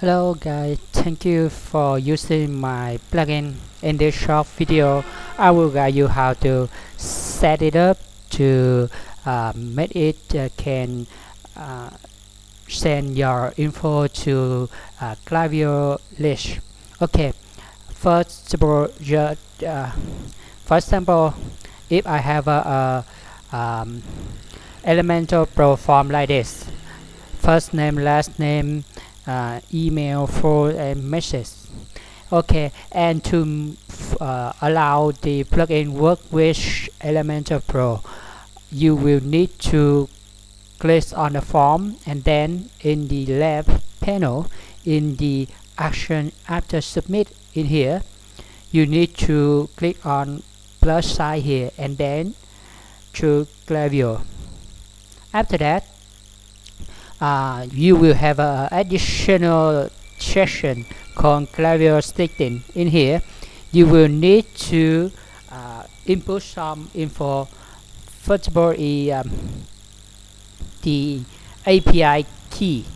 Hello guys, thank you for using my plugin. In this short video, I will guide you how to set it up to make it can uh, send your info to Klaviyo list. Okay, first of all, for example, if I have a Elementor Pro form like this, first name, last name, email, phone, and message. Okay, and to allow the plugin work with Elementor Pro, you will need to click on the form, and then in the left panel, in the action after submit in here, you need to click on plus sign here, and then to Klaviyo. After that, you will have an additional section called Klaviyo Stitching. In here, you will need to input some info. First of all, the API key.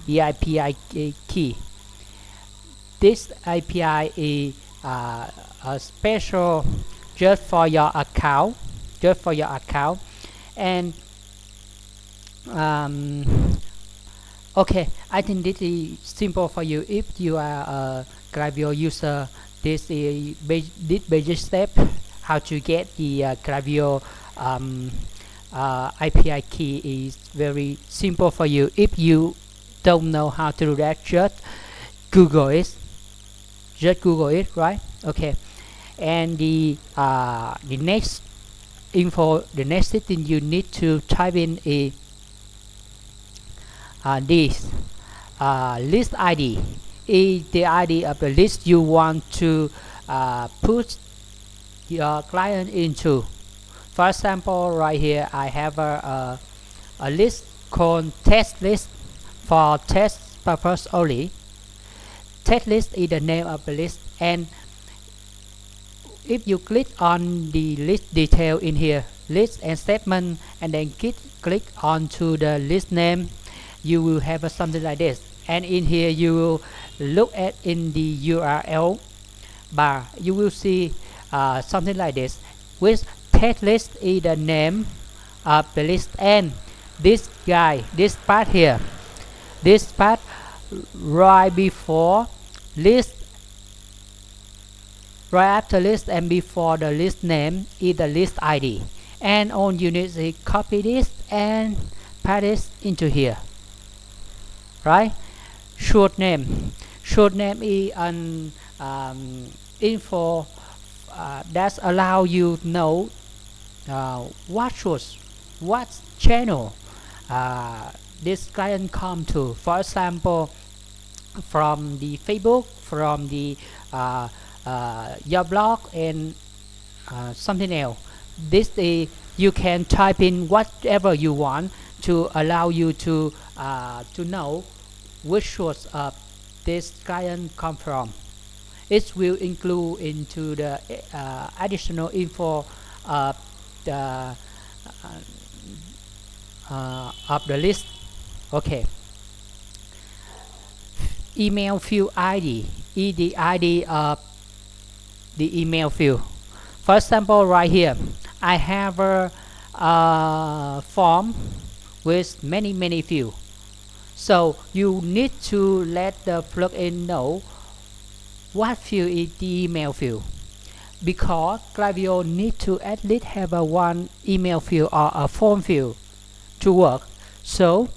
The API key. This API is a special just for your account. And okay, I think this is simple for you. If you are a Klaviyo user, this is this basic step how to get the Klaviyo API key is very simple for you. If you don't know how to do that, just Google it. Right? Okay. And the next thing you need to type in is this list ID is the ID of the list you want to put your client into. For example, right here I have a list called test list for test purpose only. Test list is the name of the list, and if you click on the list detail in here, list and statement, and then click onto the list name, you will have something like this. And in here you will look at in the URL bar, you will see something like this, which test list is the name of the list, and this part here, this part right before list, right after list and before the list name is the list ID, and all you need is copy this and paste it into here. Right? Short name is an info that allow you to know what source, what channel this client come to. For example, from the Facebook, from the your blog, and something else. This is you can type in whatever you want to allow you to know which source of this client come from. It will include into the additional info of the list. Okay. Email field ID is the ID of the email field. For example, right here I have a form with many fields, so you need to let the plugin know what field is the email field, because Klaviyo need to at least have a one email field or a form field to work. So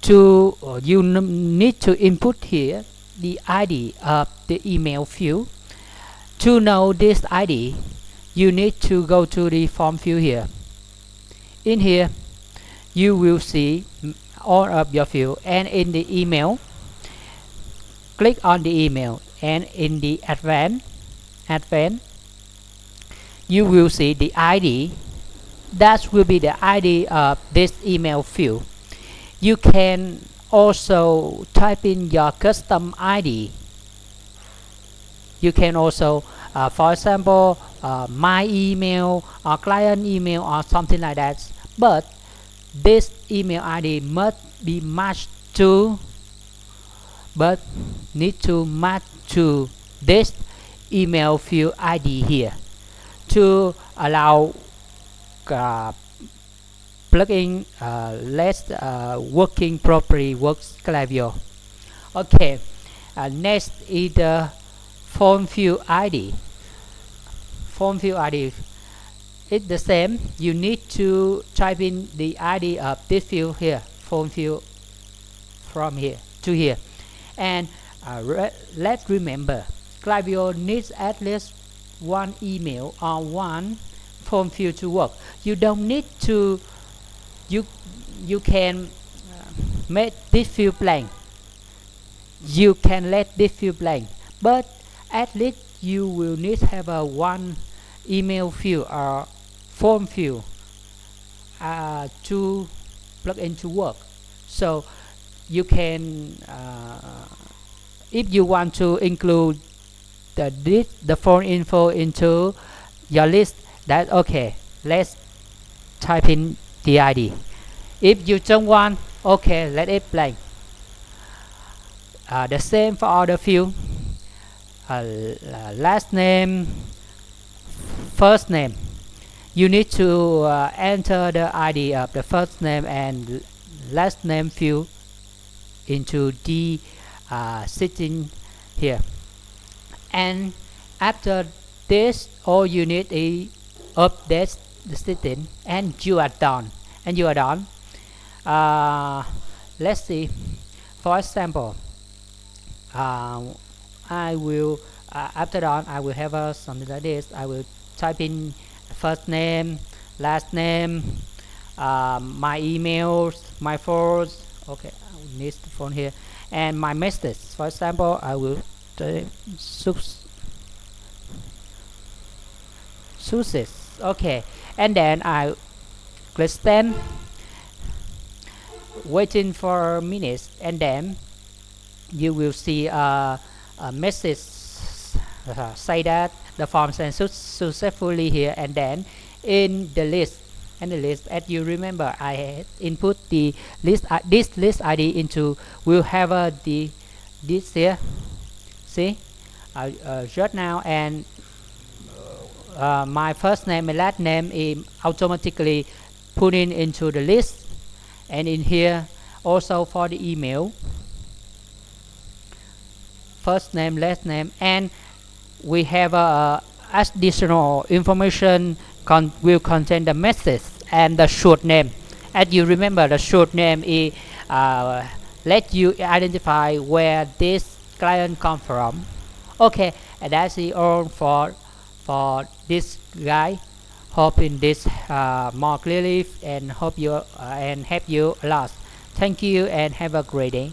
you need to input here the ID of the email field. To know this ID, you need to go to the form field here. In here you will see all of your field, and in the email, click on the email, and in the advanced you will see the ID. That will be the ID of this email field. You can also type in your custom ID. You can also for example my email or client email or something like that, but this email ID must be matched to but need to match to this email field ID here to allow plugin less working properly works Klaviyo. Okay, next is the form field ID. Form field ID, it's the same. You need to type in the ID of this field here, form field, from here to here. And let's remember, Klaviyo needs at least one email or one form field to work. You don't need to, you can make this field blank. You can let this field blank, but at least you will need to have a one email field or form field to plug into work. So you can if you want to include the phone info into your list, that's okay. Let's type in the ID. If you don't want, okay, let it blank. The same for other field. Last name, first name. You need to enter the ID of the first name and last name field into the setting here. And after this, all you need is update the setting, and you are done. Let's see. For example, I will after that I will have something like this. I will type in first name, last name, my emails, my phones. Okay, I will need the phone here, and my message. For example, I will success. Okay, and then I click stand, waiting for minutes, and then you will see a message say that the form sent successfully here. And then in the list, as you remember, I had input the list this list ID into, will have this here, see, just now, and my first name and last name is automatically put into the list. And in here also for the email, first name, last name, and we have additional information will contain the message and the short name. As you remember, the short name is let you identify where this client come from. Okay, and that's it all for this guy. Hoping this more clearly and hope you and help you a lot. Thank you and have a great day.